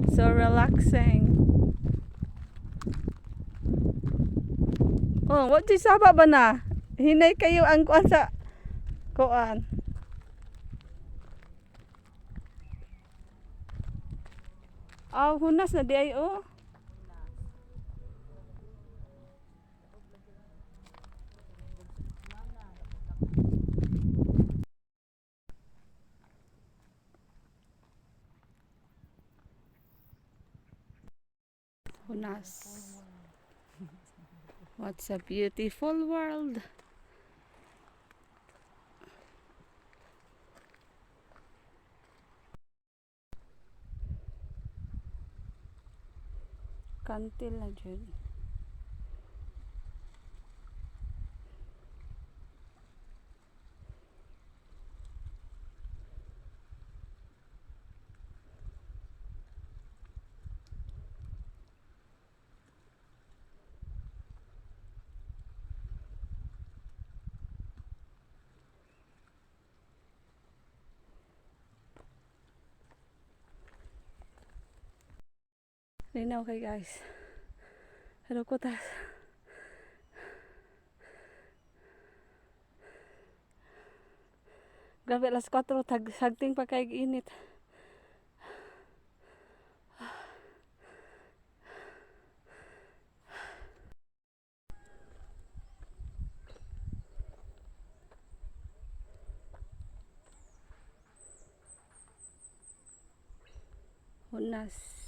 So relaxing. Oh, what di saba ba na? Hinay kayo ang kuan sa kuan. Hunas na di ay oh. Hunas. What's a beautiful world. Kantil na dyan. Linaw kay guys. Hello ko tas. Grabe alas 4 sagting pa kay init. Hunas.